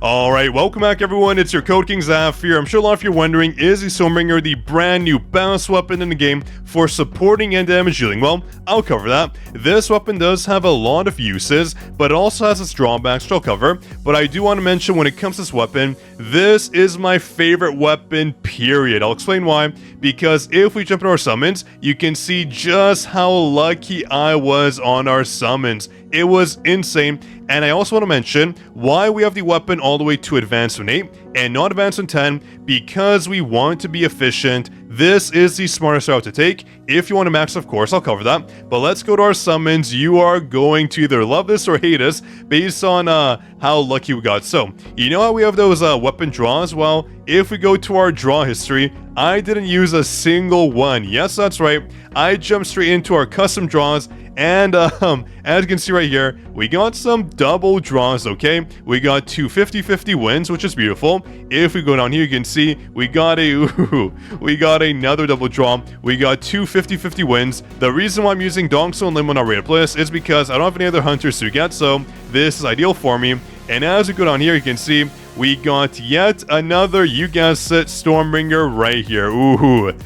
Alright, welcome back everyone, it's your Code King Zaf here. I'm sure a lot of you are wondering, is the Stormbringer the brand new best weapon in the game for supporting and damage dealing? Well, I'll cover that. This weapon does have a lot of uses, but it also has its drawbacks, which I'll cover. But I do want to mention, when it comes to this weapon, this is my favorite weapon, period. I'll explain why. Because if we jump into our summons, you can see just how lucky I was on our summons. It was insane. And I also want to mention why we have the weapon all the way to Advanced on 8 and not Advanced on 10, because we want to be efficient. This is the smartest route to take. If you want to max, of course, I'll cover that. But let's go to our summons. You are going to either love this or hate us based on how lucky we got. So, you know how we have those weapon draws? Well, if we go to our draw history, I didn't use a single one. Yes, that's right. I jumped straight into our custom draws. And as you can see right here, we got some double draws, okay? We got two 50-50 wins, which is beautiful. If we go down here, you can see we got another double draw. We got two 50-50 wins. The reason why I'm using Dongso and Lim on our rated playlist is because I don't have any other hunters to get, so this is ideal for me. And as we go down here, you can see we got yet another, you guessed it, Stormbringer right here. Ooh.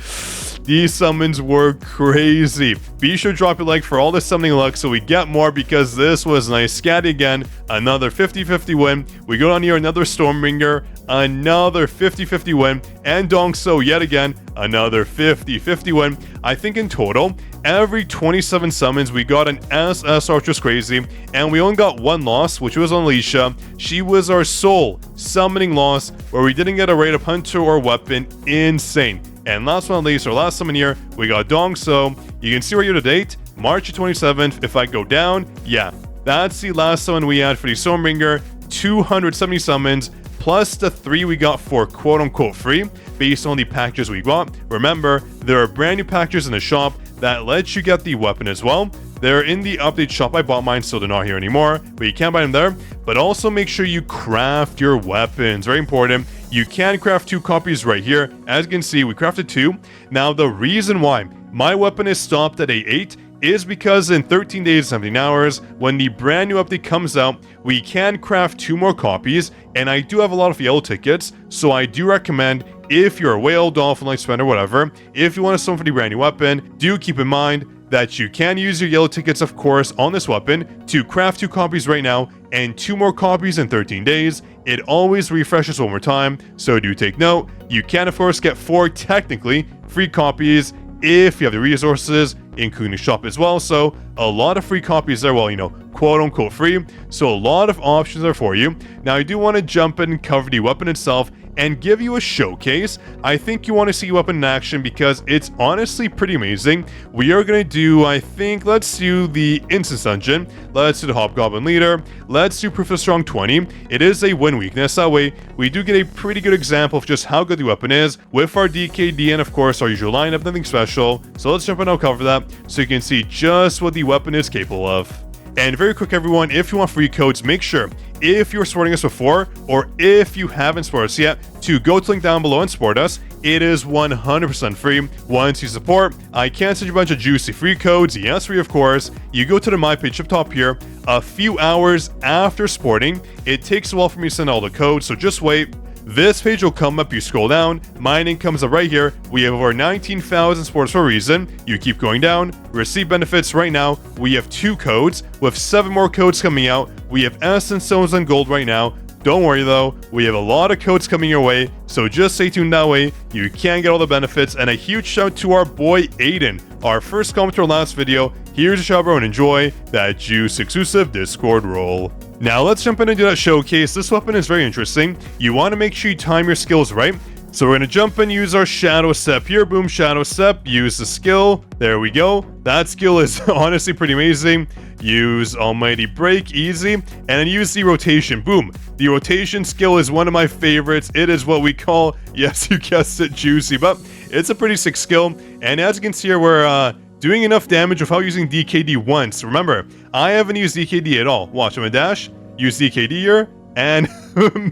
These summons were crazy. Be sure to drop a like for all the summoning luck so we get more, because this was nice. Scatty again, another 50-50 win. We go down here, another Stormbringer, another 50-50 win. And Dongso yet again, another 50-50 win. I think in total, every 27 summons, we got an SSR, which was crazy. And we only got one loss, which was on Alicia. She was our sole summoning loss, where we didn't get a raid of hunter or weapon. Insane. And last but not least, our last summon here, we got Dongso. You can see right here to date, March 27th. If I go down, yeah, that's the last summon we had for the Stormbringer. 270 summons, plus the 3 we got for quote-unquote free, based on the packages we got. Remember, there are brand new packages in the shop that lets you get the weapon as well. They're in the update shop. I bought mine, so they're not here anymore, but you can buy them there. But also make sure you craft your weapons. Very important. You can craft 2 copies right here. As you can see, we crafted 2. Now, the reason why my weapon is stopped at A8 is because in 13 days, 17 hours, when the brand new update comes out, we can craft 2 more copies. And I do have a lot of yellow tickets, so I do recommend, if you're a whale, dolphin, light spender, whatever, if you want to summon for the brand new weapon, do keep in mind that you can use your yellow tickets, of course, on this weapon to craft 2 copies right now and 2 more copies in 13 days. It always refreshes one more time, so do take note. You can, of course, get 4 technically free copies if you have the resources, including the shop as well. So a lot of free copies there, well, you know, quote-unquote free. So a lot of options are for you. Now, I do want to jump in and cover the weapon itself and give you a showcase. I think you want to see weapon in action because it's honestly pretty amazing. We are going to do, I think, let's do the Instance Dungeon. Let's do the Hobgoblin Leader. Let's do Proof of Strong 20. It is a win weakness. That way, we do get a pretty good example of just how good the weapon is with our DKD and, of course, our usual lineup. Nothing special. So let's jump in and I'll cover that so you can see just what the weapon is capable of. And very quick, everyone, if you want free codes, make sure, if you're supporting us before, or if you haven't supported us yet, to go to the link down below and support us. It is 100% free. Once you support, I can send you a bunch of juicy free codes. Yes, free, of course. You go to the My page up top here. A few hours after supporting, it takes a while for me to send all the codes, so just wait. This page will come up, you scroll down, my name comes up right here. We have over 19,000 supporters for a reason. You keep going down, receive benefits right now. We have 2 codes, with 7 more codes coming out. We have Essence Stones and Gold right now. Don't worry though, we have a lot of codes coming your way, so just stay tuned that way. You can get all the benefits. And a huge shout to our boy Aiden, our first commenter last video. Here's a shout, bro, and enjoy that juice exclusive Discord role. Now let's jump in and do that showcase. This weapon is very interesting. You want to make sure you time your skills right. So we're going to jump and use our Shadow Step here. Boom, Shadow Step. Use the skill. There we go. That skill is honestly pretty amazing. Use Almighty Break, easy. And then use the rotation. Boom. The rotation skill is one of my favorites. It is what we call, yes, you guessed it, juicy. But it's a pretty sick skill. And as you can see here, we're doing enough damage without using DKD once. Remember, I haven't used DKD at all. Watch, I'm gonna dash, use DKD here, and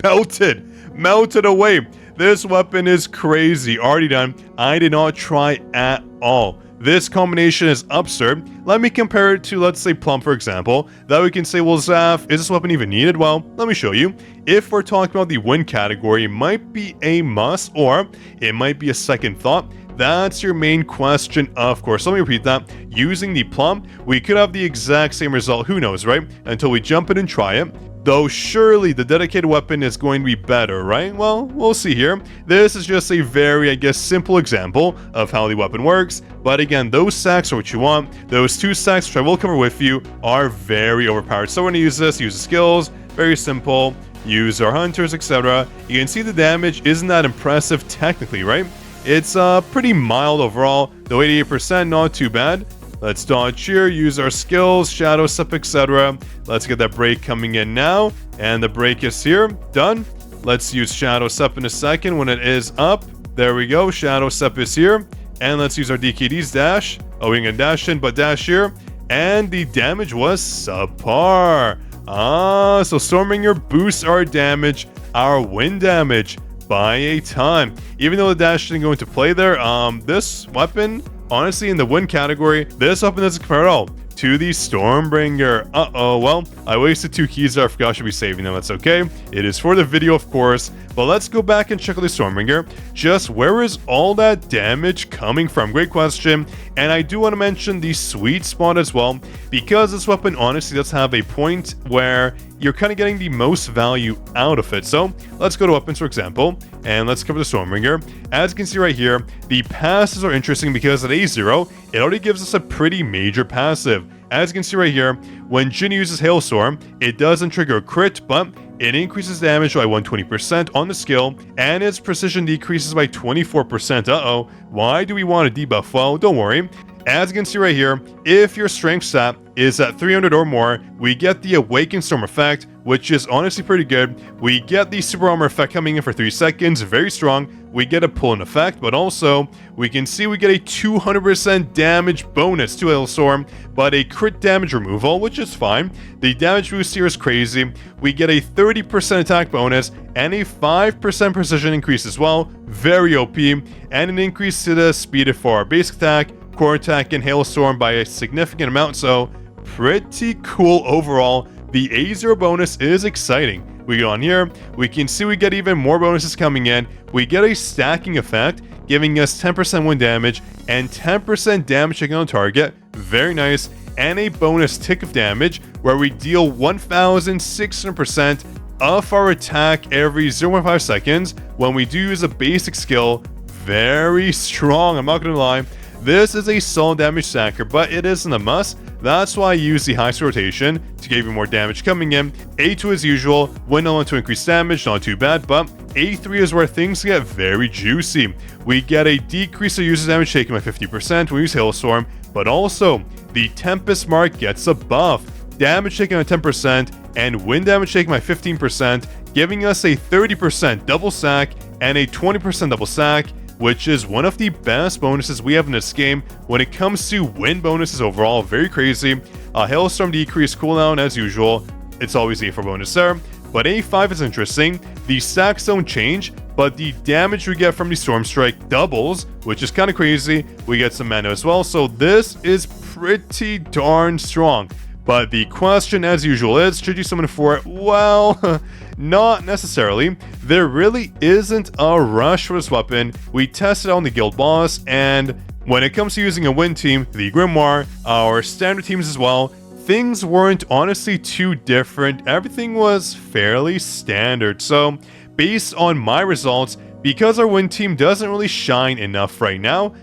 melted away. This weapon is crazy. Already done. I did not try at all This combination is absurd. Let me compare it to, let's say, Plum, for example. That we can say, well, Zaf, is this weapon even needed? Well, let me show you. If we're talking about the win category, it might be a must, or it might be a second thought. That's your main question, of course. Let me repeat that. Using the Plum, we could have the exact same result, who knows, right? Until we jump in and try it. Though surely the dedicated weapon is going to be better, right? Well, we'll see here. This is just a very, I guess, simple example of how the weapon works. But again, those stacks are what you want. Those 2 stacks, which I will cover with you, are very overpowered. So we're going to use this, use the skills, very simple, use our hunters, etc. You can see the damage isn't that impressive technically, right? It's pretty mild overall, though 88%, not too bad. Let's dodge here, use our skills, shadow step, etc. Let's get that break coming in now, and the break is here, done. Let's use shadow step in a second when it is up. There we go, shadow step is here, and let's use our DKD's dash. Oh, we can dash in, but dash here, and the damage was subpar. So Stormbringer boosts our damage, our win damage, by a ton. Even though the dash didn't go into play there, this weapon, honestly, in the win category, this weapon doesn't compare at all to the Stormbringer. Well, I wasted 2 keys there. I forgot I should be saving them. That's okay. It is for the video, of course. But let's go back and check out the Stormbringer. Just where is all that damage coming from? Great question. And I do want to mention the Sweetspot as well, because this weapon honestly does have a point where you're kind of getting the most value out of it. So let's go to weapons, for example, and let's cover the Stormbringer. As you can see right here, the passes are interesting because at A0, it already gives us a pretty major passive. As you can see right here, when Jin uses Hailstorm, it doesn't trigger a crit, but it increases damage by 120% on the skill, and its precision decreases by 24%. Why do we want to debuff? Well, don't worry. As you can see right here, if your strength stat is at 300 or more, we get the Awakened Storm effect, which is honestly pretty good. We get the Super Armor effect coming in for 3 seconds, very strong. We get a pull-in effect, but also we can see we get a 200% damage bonus to Hailstorm, but a crit damage removal, which is fine. The damage boost here is crazy. We get a 30% attack bonus and a 5% precision increase as well, very OP, and an increase to the speed for our basic attack, core attack, and Hailstorm by a significant amount, so pretty cool overall. The A0 bonus is exciting. We go on here, we can see we get even more bonuses coming in. We get a stacking effect, giving us 10% win damage and 10% damage taken on target, very nice, and a bonus tick of damage where we deal 1600% of our attack every 0.5 seconds when we do use a basic skill. Very strong, I'm not gonna lie. This is a solid damage stacker, but it isn't a must. That's why I use the high rotation to give you more damage coming in. A2 as usual, win on to increase damage, not too bad, but A3 is where things get very juicy. We get a decrease of user damage taken by 50% when we use Hailstorm, but also the Tempest mark gets a buff. Damage taken by 10% and win damage taken by 15%, giving us a 30% double stack and a 20% double stack, which is one of the best bonuses we have in this game when it comes to win bonuses overall. Very crazy. Hailstorm decrease cooldown as usual. It's always the A4 bonus there. But A5 is interesting. The stacks don't change, but the damage we get from the Storm Strike doubles, which is kind of crazy. We get some mana as well, so this is pretty darn strong. But the question, as usual, is, should you summon for it? Well, not necessarily. There really isn't a rush for this weapon. We tested on the guild boss, and when it comes to using a win team, the Grimoire, our standard teams as well, things weren't honestly too different. Everything was fairly standard. So, based on my results, because our win team doesn't really shine enough right now,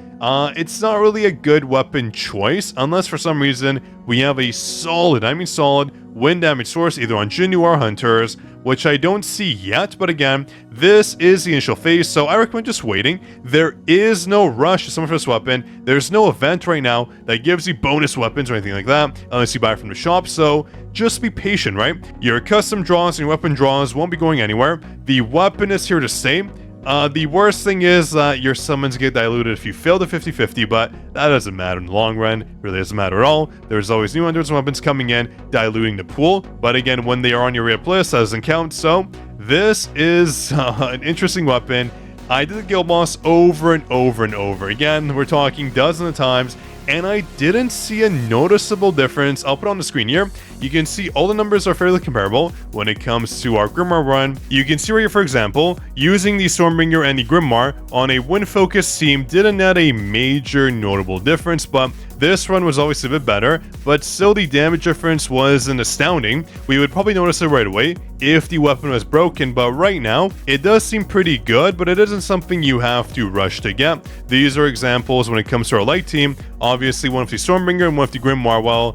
it's not really a good weapon choice unless for some reason we have a solid, I mean solid, win damage source either on jinwoo or hunters, which I don't see yet, but again, this is the initial phase, so I recommend just waiting. There is no rush to summon for this weapon. There's no event right now that gives you bonus weapons or anything like that, unless you buy it from the shop, so just be patient, right? Your custom draws and your weapon draws won't be going anywhere. The weapon is here to stay. The worst thing is that your summons get diluted if you fail the 50-50, but that doesn't matter in the long run. Really doesn't matter at all. There's always new hunters and weapons coming in, diluting the pool. But again, when they are on your rip list, that doesn't count. So this is an interesting weapon. I did the guild boss over and over and over again. We're talking dozens of times, and I didn't see a noticeable difference. I'll put it on the screen here. You can see all the numbers are fairly comparable when it comes to our Grimoire run. You can see right here, for example, using the Stormbringer and the Grimoire on a wind focus team didn't add a major notable difference, but this run was obviously a bit better, but still the damage difference wasn't astounding. We would probably notice it right away if the weapon was broken, but right now it does seem pretty good, but it isn't something you have to rush to get. These are examples when it comes to our light team. Obviously one with the Stormbringer and one with the Grimoire. Well,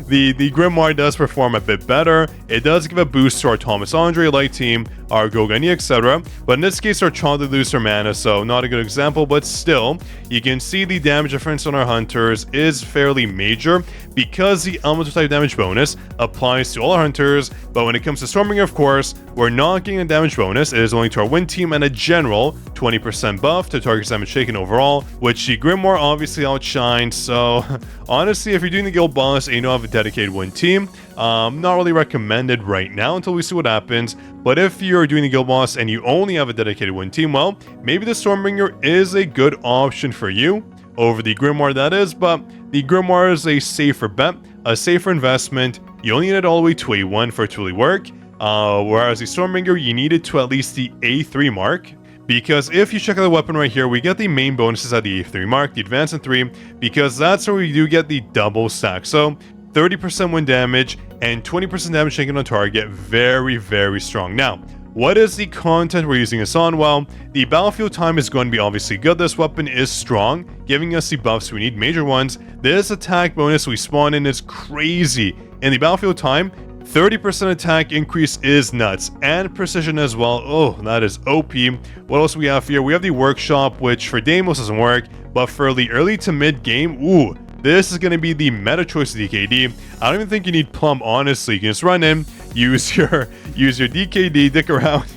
the Grimoire does perform a bit better. It does give a boost to our Thomas Andre light team, our Gogani, etc. But in this case, our Chanda lose her mana, so not a good example, but still, you can see the damage difference on our hunters is fairly major because the elemental type damage bonus applies to all our hunters, but when it comes to Stormbringer, of course, we're not getting a damage bonus. It is only to our wind team and a general 20% buff to target damage taken overall, which the Grimoire obviously outshines. So honestly, if you're doing the guild boss and you don't have a dedicated wind team, not really recommended right now until we see what happens. But if you're doing the guild boss and you only have a dedicated wind team, well, maybe the Stormbringer is a good option for you over the Grimoire, that is. But the Grimoire is a safer bet, a safer investment. You only need it all the way to A1 for it to really work, whereas the Stormbringer, you need it to at least the A3 mark. Because if you check out the weapon right here, we get the main bonuses at the A3 mark, the advance in 3, because that's where we do get the double stack. So 30% wind damage and 20% damage taken on target. Very, very strong. Now, what is the content we're using this on? Well, the battlefield time is going to be obviously good. This weapon is strong, giving us the buffs we need, major ones. This attack bonus we spawn in is crazy. In the battlefield time, 30% attack increase is nuts, and precision as well. Oh, that is OP. What else do we have here? We have the workshop, which for Deimos doesn't work, but for the early to mid game, ooh, this is going to be the meta choice of DKD. I don't even think you need Plum, honestly. You can just run in, use your DKD, dick around,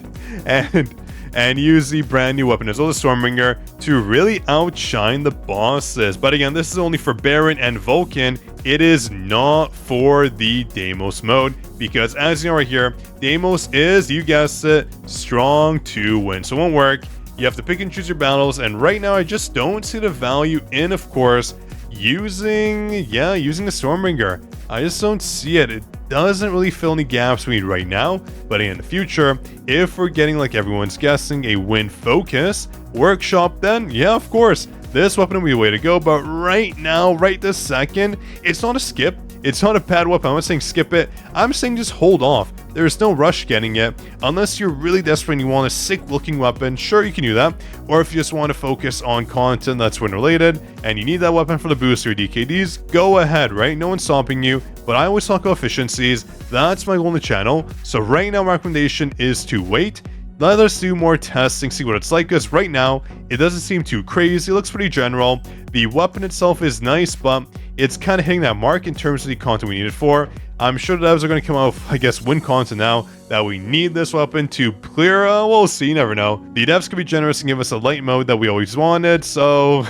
and use the brand new weapon as well as Stormbringer to really outshine the bosses. But again, this is only for Baron and Vulcan. It is not for the Deimos mode, because as you know right here, Deimos is, you guessed it, strong to win. So it won't work. You have to pick and choose your battles, and right now I just don't see the value in, of course, using the Stormbringer. I just don't see it. It doesn't really fill any gaps we need right now, but in the future, if we're getting, like everyone's guessing, a wind focus workshop, then yeah, of course, this weapon will be the way to go. But right now, right this second, it's not a skip. It's not a bad weapon. I'm not saying skip it. I'm saying just hold off. There's no rush getting it. Unless you're really desperate and you want a sick looking weapon, sure, you can do that. Or if you just want to focus on content that's wind related and you need that weapon for the boost or DKDs, go ahead, right? No one's stopping you. But I always talk about efficiencies. That's my goal on the channel. So right now, my recommendation is to wait. Let us do more testing, see what it's like, because right now, it doesn't seem too crazy. It looks pretty general. The weapon itself is nice, but it's kind of hitting that mark in terms of the content we need it for. I'm sure the devs are going to come out with, I guess, win content now that we need this weapon to clear. We'll see, you never know. The devs could be generous and give us a light mode that we always wanted, so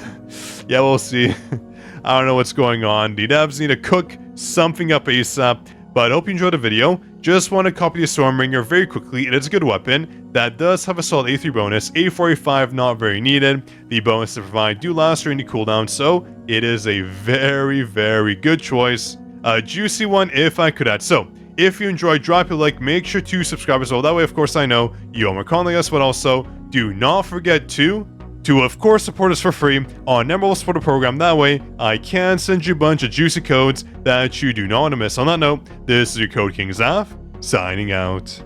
yeah, we'll see. I don't know what's going on. The devs need to cook something up ASAP, but I hope you enjoyed the video. Just want to copy the Stormbringer very quickly. It is a good weapon that does have a solid A3 bonus. A4, A5 not very needed. The bonus to provide do last during the cooldown, so it is a very, very good choice. A juicy one if I could add. So if you enjoyed, drop a like, make sure to subscribe as well. That way, of course, I know you are more calling us, but also do not forget to of course support us for free on Never Supporter Program. That way I can send you a bunch of juicy codes that you do not want to miss. On that note, this is your Code King Zaf, signing out.